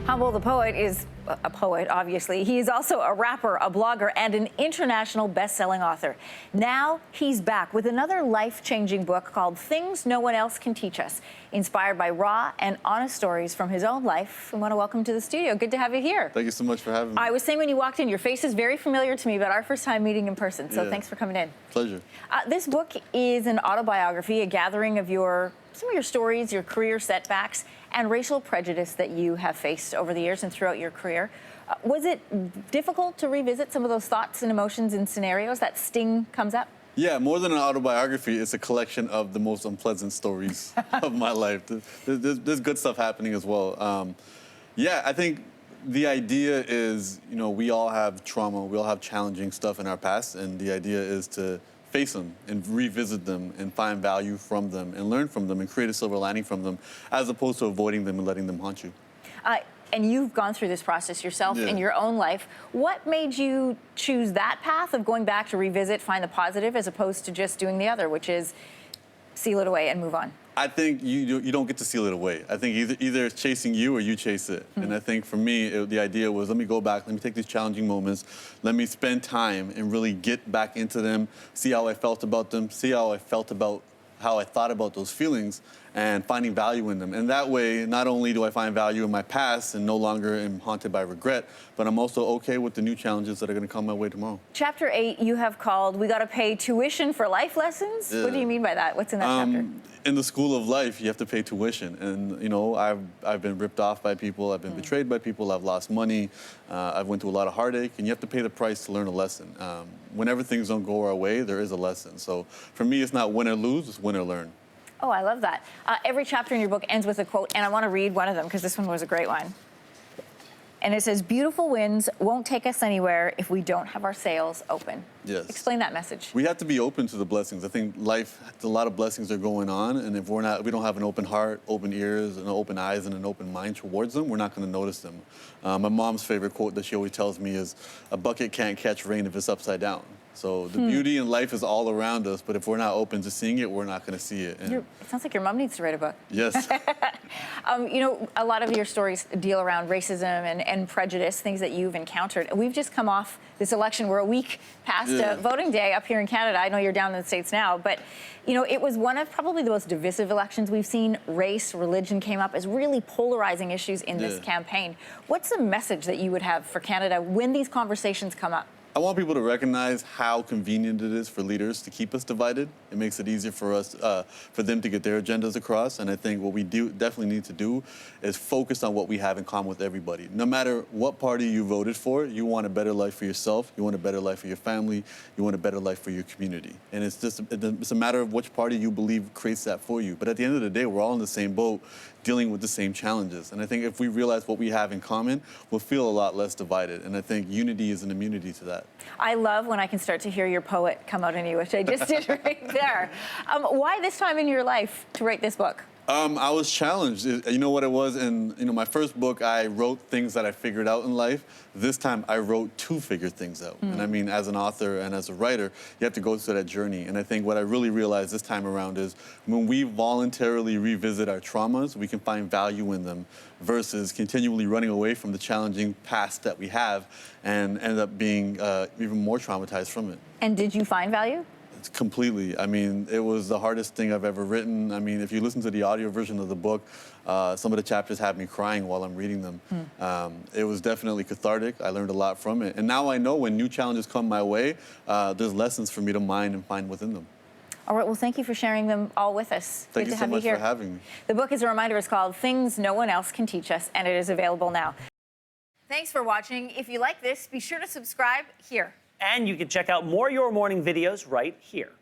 Humble the poet is a poet, obviously. He is also a rapper, a blogger, and an international best-selling author. Now he's back with another life-changing book called Things No One Else Can Teach Us, inspired by raw and honest stories from his own life. We want to welcome to the studio. Good to have you here. Thank you so much for having me. I was saying when you walked in, your face is very familiar to me, but our first time meeting in person, so thanks for coming in. Pleasure. This book is an autobiography, a gathering of some of your stories, your career setbacks, and racial prejudice that you have faced over the years and throughout your career. Was it difficult to revisit some of those thoughts and emotions and scenarios? That sting comes up? Yeah, more than an autobiography, it's a collection of the most unpleasant stories of my life. There's good stuff happening as well. Yeah, I think the idea is, we all have trauma, we all have challenging stuff in our past, and the idea is to face them and revisit them and find value from them and learn from them and create a silver lining from them, as opposed to avoiding them and letting them haunt you. And you've gone through this process yourself in your own life. What made you choose that path of going back to revisit, find the positive, as opposed to just doing the other, which is seal it away and move on? I think you don't get to seal it away. I think either it's chasing you or you chase it. And I think for me, the idea was, let me go back, let me take these challenging moments, let me spend time and really get back into them, see how I felt about them, see how I felt about how I thought about those feelings, and finding value in them. And that way, not only do I find value in my past and no longer am haunted by regret, but I'm also okay with the new challenges that are going to come my way tomorrow. Chapter 8 you have called, We Gotta Pay Tuition for Life Lessons? Yeah. What do you mean by that? What's in that chapter? In the school of life, you have to pay tuition. And, I've been ripped off by people, I've been betrayed by people, I've lost money, I've went through a lot of heartache, and you have to pay the price to learn a lesson. Whenever things don't go our way, there is a lesson. So for me, it's not win or lose, it's win or learn. Oh, I love that. Every chapter in your book ends with a quote, and I want to read one of them because this one was a great one. And it says, beautiful winds won't take us anywhere if we don't have our sails open. Yes. Explain that message. We have to be open to the blessings. I think life, a lot of blessings are going on, and if we don't have an open heart, open ears, and open eyes, and an open mind towards them, we're not going to notice them. My mom's favorite quote that she always tells me is, a bucket can't catch rain if it's upside down. So the beauty in life is all around us, but if we're not open to seeing it, we're not going to see it. And it sounds like your mom needs to write a book. Yes. A lot of your stories deal around racism and prejudice, things that you've encountered. We've just come off this election. We're a week past voting day up here in Canada. I know you're down in the States now, but it was one of probably the most divisive elections we've seen. Race, religion came up as really polarizing issues in this campaign. What's the message that you would have for Canada when these conversations come up? I want people to recognize how convenient it is for leaders to keep us divided. It makes it easier for us, for them to get their agendas across. And I think what we definitely need to do is focus on what we have in common with everybody. No matter what party you voted for, you want a better life for yourself, you want a better life for your family, you want a better life for your community. And it's a matter of which party you believe creates that for you. But at the end of the day, we're all in the same boat, dealing with the same challenges. And I think if we realize what we have in common, we'll feel a lot less divided. And I think unity is an immunity to that. I love when I can start to hear your poet come out in you, which I just did right there. Why this time in your life to write this book? I was challenged. You know what it was? In my first book, I wrote things that I figured out in life. This time, I wrote to figure things out. And I mean, as an author and as a writer, you have to go through that journey. And I think what I really realized this time around is when we voluntarily revisit our traumas, we can find value in them versus continually running away from the challenging past that we have and end up being even more traumatized from it. And did you find value? Completely. I mean, it was the hardest thing I've ever written. I mean, if you listen to the audio version of the book, some of the chapters have me crying while I'm reading them. It was definitely cathartic. I learned a lot from it. And now I know when new challenges come my way, there's lessons for me to mine and find within them. All right, well, thank you for sharing them all with us. Thank you so much for having me. The book, as a reminder, is called Things No One Else Can Teach Us, and it is available now. Thanks for watching. If you like this, be sure to subscribe here. And you can check out more Your Morning videos right here.